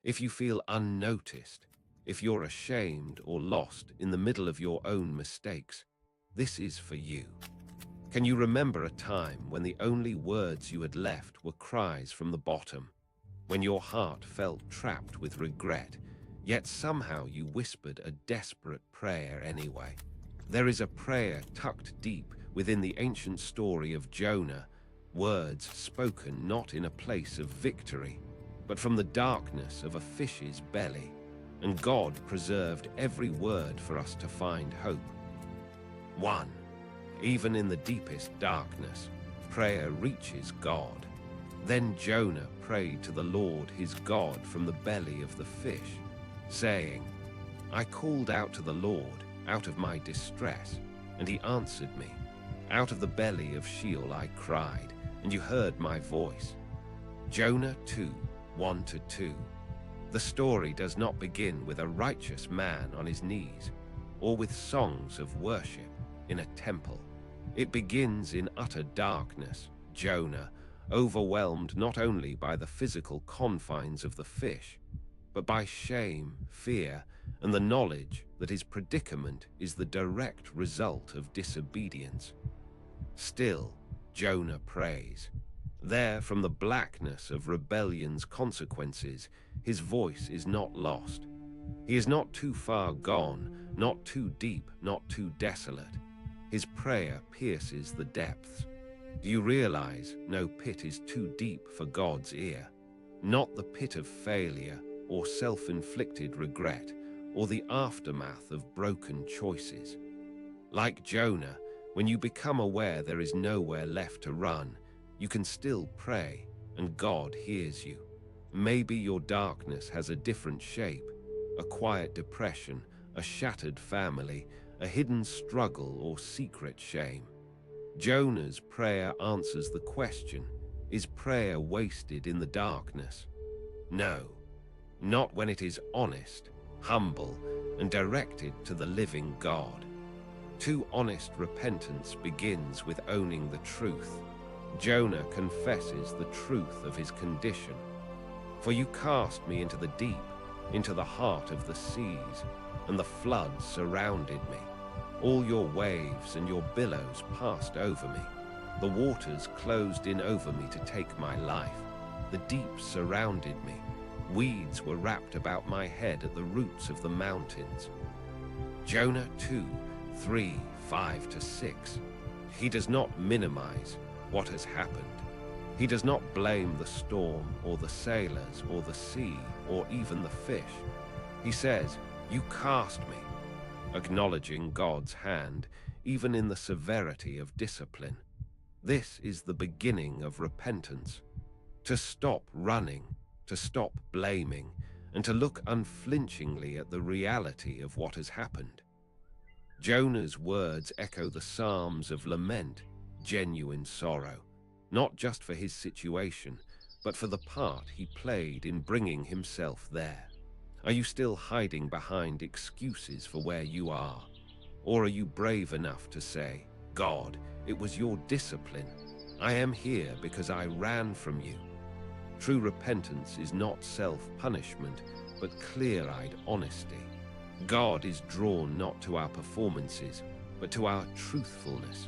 If you feel unnoticed, if you're ashamed or lost in the middle of your own mistakes, this is for you. Can you remember a time when the only words you had left were cries from the bottom, when your heart felt trapped with regret, yet somehow you whispered a desperate prayer anyway? There is a prayer tucked deep within the ancient story of Jonah, words spoken not in a place of victory, but from the darkness of a fish's belly, and God preserved every word for us to find hope. 1. Even in the deepest darkness, prayer reaches God. Then Jonah prayed to the Lord his God from the belly of the fish, saying, I called out to the Lord out of my distress, and he answered me. Out of the belly of Sheol I cried, and you heard my voice. Jonah 2, 1-2. The story does not begin with a righteous man on his knees, or with songs of worship in a temple. It begins in utter darkness. Jonah, overwhelmed not only by the physical confines of the fish, but by shame, fear, and the knowledge that his predicament is the direct result of disobedience. Still, Jonah prays. There, from the blackness of rebellion's consequences, his voice is not lost. He is not too far gone, not too deep, not too desolate. His prayer pierces the depths. Do you realize no pit is too deep for God's ear? Not the pit of failure or self-inflicted regret or the aftermath of broken choices. Like Jonah, when you become aware there is nowhere left to run, you can still pray, and God hears you. Maybe your darkness has a different shape, a quiet depression, a shattered family, a hidden struggle or secret shame. Jonah's prayer answers the question, is prayer wasted in the darkness? No, not when it is honest, humble, and directed to the living God. True honest repentance begins with owning the truth. Jonah confesses the truth of his condition. For you cast me into the deep, into the heart of the seas, and the floods surrounded me. All your waves and your billows passed over me. The waters closed in over me to take my life. The deep surrounded me. Weeds were wrapped about my head at the roots of the mountains. Jonah 2, 3, 5-6. He does not minimize what has happened. He does not blame the storm or the sailors or the sea or even the fish. He says, you cast me, acknowledging God's hand even in the severity of discipline. This is the beginning of repentance. To stop running, to stop blaming, and to look unflinchingly at the reality of what has happened. Jonah's words echo the Psalms of lament, genuine sorrow, not just for his situation, but for the part he played in bringing himself there. Are you still hiding behind excuses for where you are? Or are you brave enough to say, God, it was your discipline. I am here because I ran from you. True repentance is not self-punishment, but clear-eyed honesty. God is drawn not to our performances, but to our truthfulness.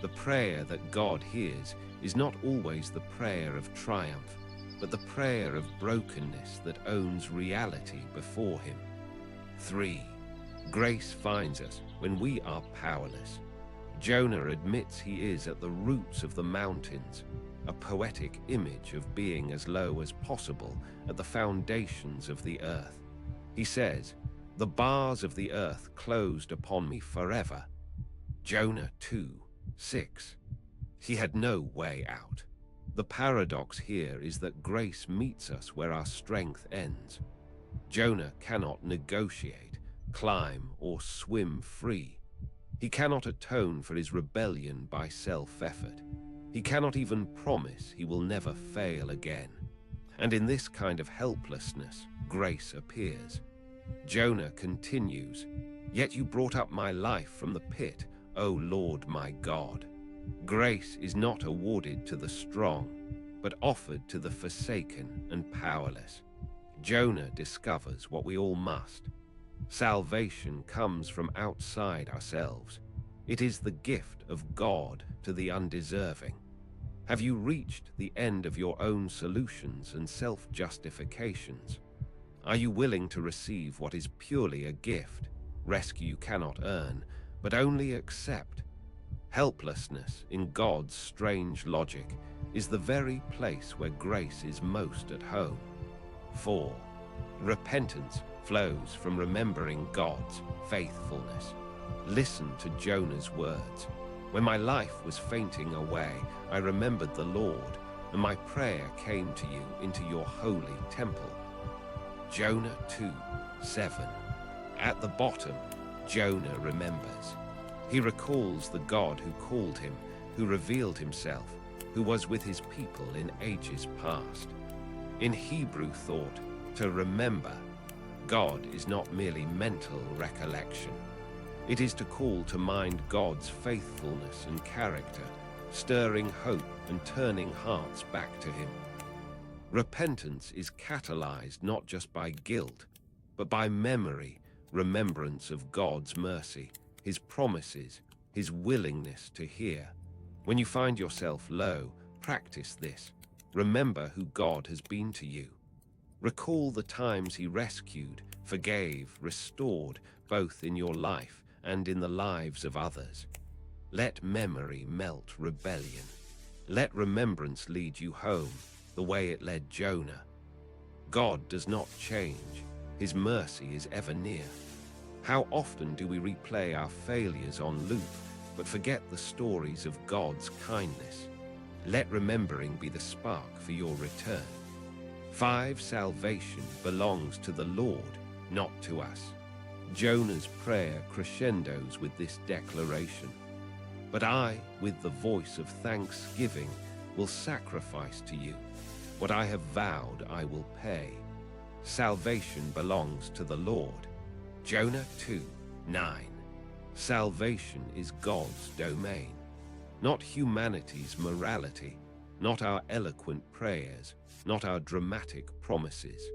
The prayer that God hears is not always the prayer of triumph, but the prayer of brokenness that owns reality before him. 3. Grace finds us when we are powerless. Jonah admits he is at the roots of the mountains, a poetic image of being as low as possible at the foundations of the earth. He says, the bars of the earth closed upon me forever. Jonah 2, 6. He had no way out. The paradox here is that grace meets us where our strength ends. Jonah cannot negotiate, climb, or swim free. He cannot atone for his rebellion by self-effort. He cannot even promise he will never fail again. And in this kind of helplessness, grace appears. Jonah continues, yet you brought up my life from the pit, O Lord my God. Grace is not awarded to the strong, but offered to the forsaken and powerless. Jonah discovers what we all must. Salvation comes from outside ourselves. It is the gift of God to the undeserving. Have you reached the end of your own solutions and self-justifications? Are you willing to receive what is purely a gift, rescue you cannot earn, but only accept? Helplessness, in God's strange logic, is the very place where grace is most at home. 4. Repentance flows from remembering God's faithfulness. Listen to Jonah's words. When my life was fainting away, I remembered the Lord, and my prayer came to you into your holy temple. Jonah 2:7. At the bottom, Jonah remembers. He recalls the God who called him, who revealed himself, who was with his people in ages past. In Hebrew thought, to remember God is not merely mental recollection. It is to call to mind God's faithfulness and character, stirring hope and turning hearts back to him. Repentance is catalyzed not just by guilt, but by memory, remembrance of God's mercy, his promises, his willingness to hear. When you find yourself low, practice this. Remember who God has been to you. Recall the times he rescued, forgave, restored, both in your life and in the lives of others. Let memory melt rebellion. Let remembrance lead you home, the way it led Jonah. God does not change. His mercy is ever near. How often do we replay our failures on loop, but forget the stories of God's kindness? Let remembering be the spark for your return. 5. Salvation belongs to the Lord, not to us. Jonah's prayer crescendos with this declaration. But I, with the voice of thanksgiving, will sacrifice to you. What I have vowed I will pay. Salvation belongs to the Lord. Jonah 2:9. Salvation is God's domain, not humanity's morality, not our eloquent prayers, not our dramatic promises.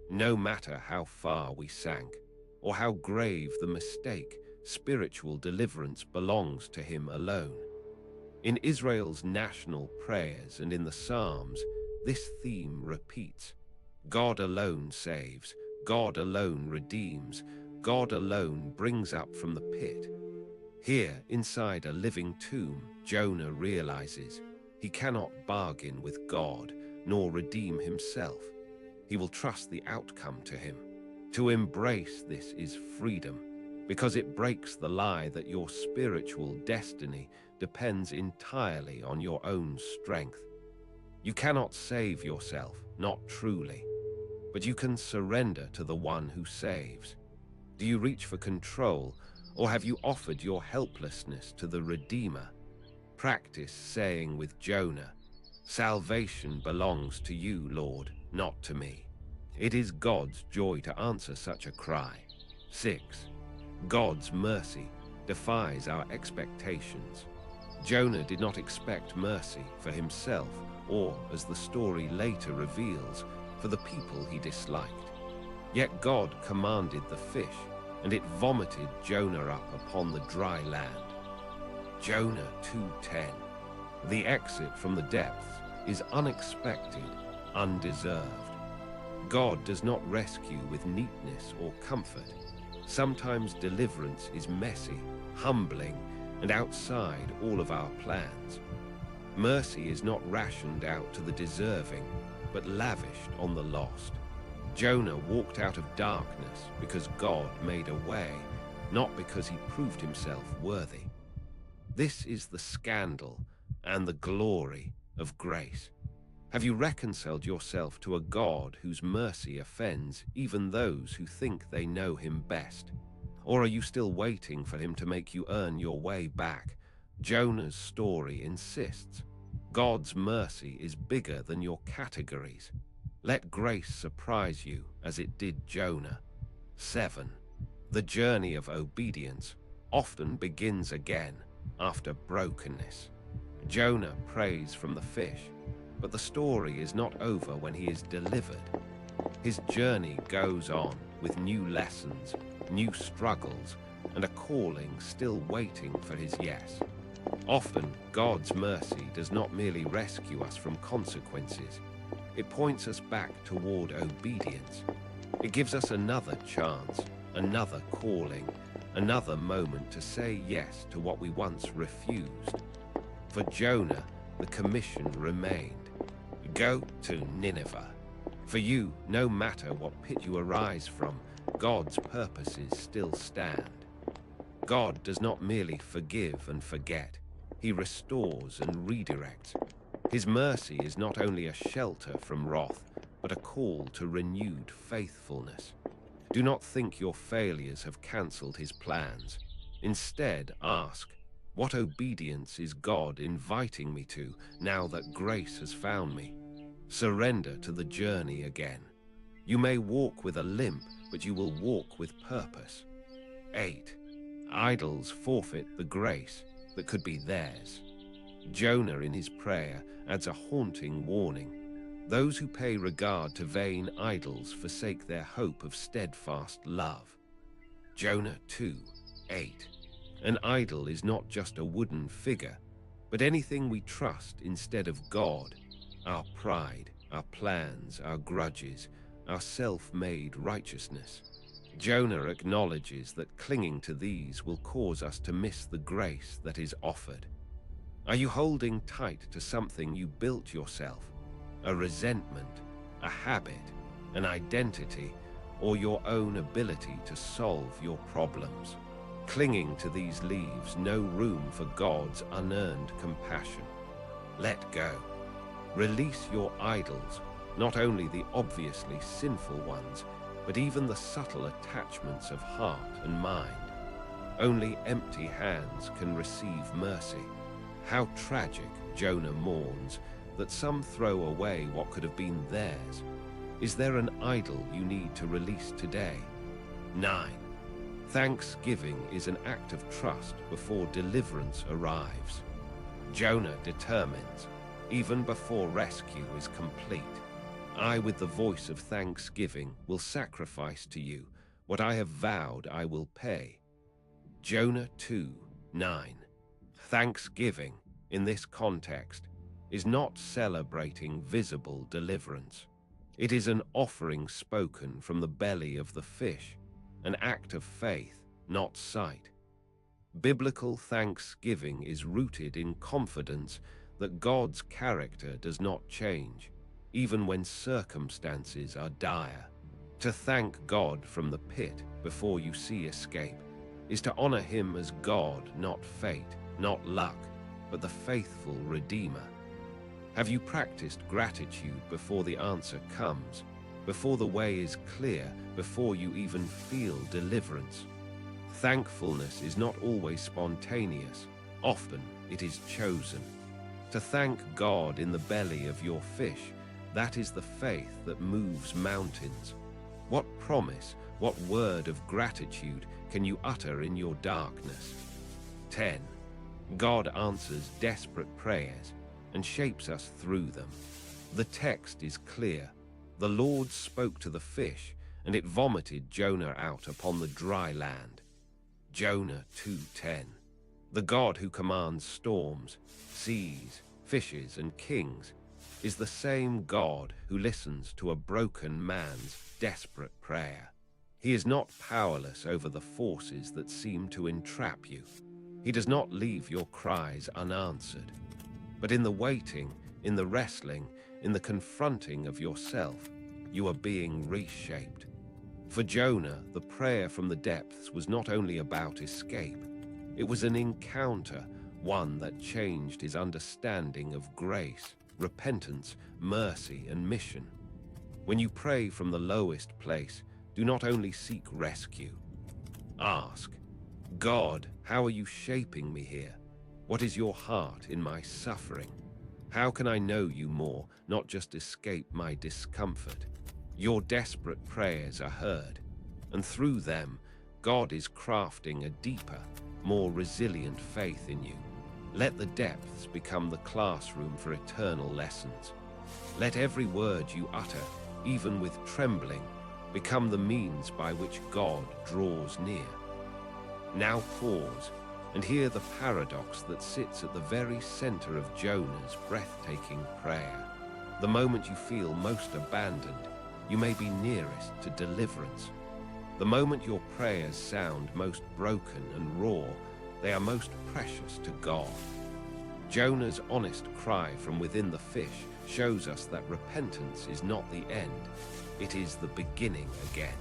No matter how far we sank, or how grave the mistake, spiritual deliverance belongs to him alone. In Israel's national prayers and in the Psalms, this theme repeats. God alone saves, God alone redeems, God alone brings up from the pit. Here, inside a living tomb, Jonah realizes he cannot bargain with God, nor redeem himself. He will trust the outcome to him. To embrace this is freedom, because it breaks the lie that your spiritual destiny depends entirely on your own strength. You cannot save yourself, not truly, but you can surrender to the one who saves. Do you reach for control, or have you offered your helplessness to the Redeemer? Practice saying with Jonah, "Salvation belongs to you, Lord, not to me." It is God's joy to answer such a cry. 6. God's mercy defies our expectations. Jonah did not expect mercy for himself or, as the story later reveals, for the people he disliked. Yet God commanded the fish, and it vomited Jonah up upon the dry land. Jonah 2:10. The exit from the depths is unexpected, undeserved. God does not rescue with neatness or comfort. Sometimes deliverance is messy, humbling, and outside all of our plans. Mercy is not rationed out to the deserving, but lavished on the lost. Jonah walked out of darkness because God made a way, not because he proved himself worthy. This is the scandal and the glory of grace. Have you reconciled yourself to a God whose mercy offends even those who think they know him best? Or are you still waiting for him to make you earn your way back? Jonah's story insists. God's mercy is bigger than your categories. Let grace surprise you as it did Jonah. 7. The journey of obedience often begins again after brokenness. Jonah prays from the fish, but the story is not over when he is delivered. His journey goes on with new lessons, new struggles, and a calling still waiting for his yes. Often, God's mercy does not merely rescue us from consequences. It points us back toward obedience. It gives us another chance, another calling, another moment to say yes to what we once refused. For Jonah, the commission remained. Go to Nineveh. For you, no matter what pit you arise from, God's purposes still stand. God does not merely forgive and forget. He restores and redirects. His mercy is not only a shelter from wrath, but a call to renewed faithfulness. Do not think your failures have cancelled his plans. Instead, ask, what obedience is God inviting me to now that grace has found me? Surrender to the journey again. You may walk with a limp, but you will walk with purpose. 8. Idols forfeit the grace that could be theirs. Jonah in his prayer adds a haunting warning. Those who pay regard to vain idols forsake their hope of steadfast love. Jonah 2:8. An idol is not just a wooden figure, but anything we trust instead of God. Our pride, our plans, our grudges, our self-made righteousness. Jonah acknowledges that clinging to these will cause us to miss the grace that is offered. Are you holding tight to something you built yourself? A resentment, a habit, an identity, or your own ability to solve your problems? Clinging to these leaves no room for God's unearned compassion. Let go. Release your idols, not only the obviously sinful ones, but even the subtle attachments of heart and mind. Only empty hands can receive mercy. How tragic, Jonah mourns, that some throw away what could have been theirs. Is there an idol you need to release today? 9. Thanksgiving is an act of trust before deliverance arrives. Jonah determines, even before rescue is complete, I, with the voice of thanksgiving, will sacrifice to you what I have vowed I will pay. Jonah 2:9. Thanksgiving, in this context, is not celebrating visible deliverance. It is an offering spoken from the belly of the fish, an act of faith, not sight. Biblical thanksgiving is rooted in confidence that God's character does not change, even when circumstances are dire. To thank God from the pit before you see escape is to honor him as God, not fate, not luck, but the faithful Redeemer. Have you practiced gratitude before the answer comes, before the way is clear, before you even feel deliverance? Thankfulness is not always spontaneous. Often it is chosen. To thank God in the belly of your fish, that is the faith that moves mountains. What promise, what word of gratitude can you utter in your darkness? 10. God answers desperate prayers and shapes us through them. The text is clear. The Lord spoke to the fish, and it vomited Jonah out upon the dry land. Jonah 2:10. The God who commands storms, seas, fishes, and kings is the same God who listens to a broken man's desperate prayer. He is not powerless over the forces that seem to entrap you. He does not leave your cries unanswered. But in the waiting, in the wrestling, in the confronting of yourself, you are being reshaped. For Jonah, the prayer from the depths was not only about escape. It was an encounter, one that changed his understanding of grace, repentance, mercy, and mission. When you pray from the lowest place, do not only seek rescue. Ask, God, how are you shaping me here? What is your heart in my suffering? How can I know you more, not just escape my discomfort? Your desperate prayers are heard, and through them, God is crafting a deeper, more resilient faith in you. Let the depths become the classroom for eternal lessons. Let every word you utter even with trembling, become the means by which God draws near. Now pause and hear the paradox that sits at the very center of Jonah's breathtaking prayer. The moment you feel most abandoned, you may be nearest to deliverance. The moment your prayers sound most broken and raw, they are most precious to God. Jonah's honest cry from within the fish shows us that repentance is not the end, it is the beginning again.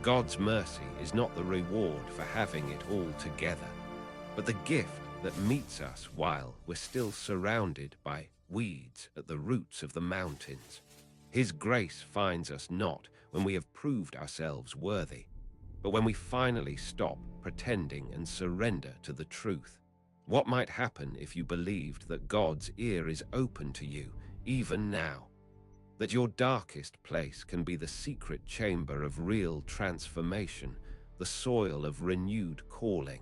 God's mercy is not the reward for having it all together, but the gift that meets us while we're still surrounded by weeds at the roots of the mountains. His grace finds us not when we have proved ourselves worthy, but when we finally stop pretending and surrender to the truth. What might happen if you believed that God's ear is open to you even now? That your darkest place can be the secret chamber of real transformation, the soil of renewed calling.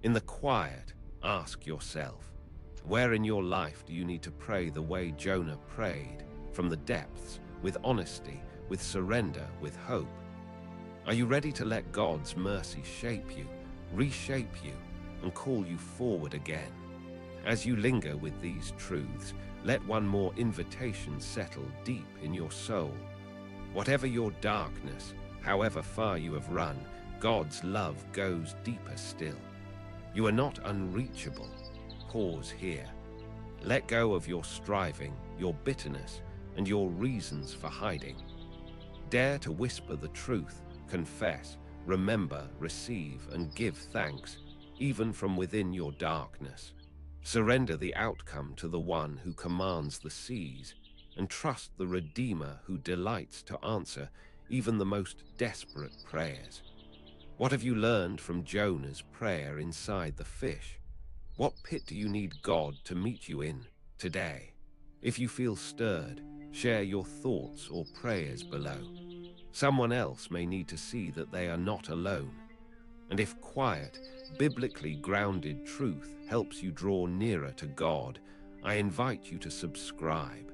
In the quiet, ask yourself, where in your life do you need to pray the way Jonah prayed, from the depths, with honesty, with surrender, with hope? Are you ready to let God's mercy shape you, reshape you, and call you forward again? As you linger with these truths, let one more invitation settle deep in your soul. Whatever your darkness, however far you have run, God's love goes deeper still. You are not unreachable. Pause here. Let go of your striving, your bitterness, and your reasons for hiding. Dare to whisper the truth, confess, remember, receive, and give thanks, even from within your darkness. Surrender the outcome to the one who commands the seas, and trust the Redeemer who delights to answer even the most desperate prayers. What have you learned from Jonah's prayer inside the fish? What pit do you need God to meet you in today? If you feel stirred, share your thoughts or prayers below. Someone else may need to see that they are not alone. And if quiet, biblically grounded truth helps you draw nearer to God, I invite you to subscribe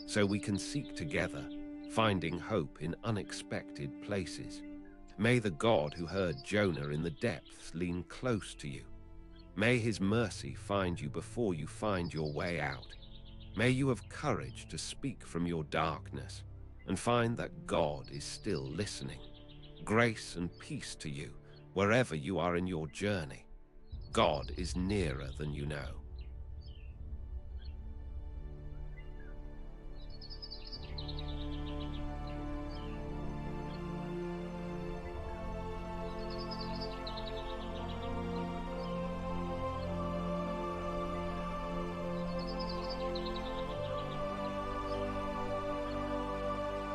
so we can seek together, finding hope in unexpected places. May the God who heard Jonah in the depths lean close to you. May his mercy find you before you find your way out. May you have courage to speak from your darkness and find that God is still listening. Grace and peace to you wherever you are in your journey. God is nearer than you know.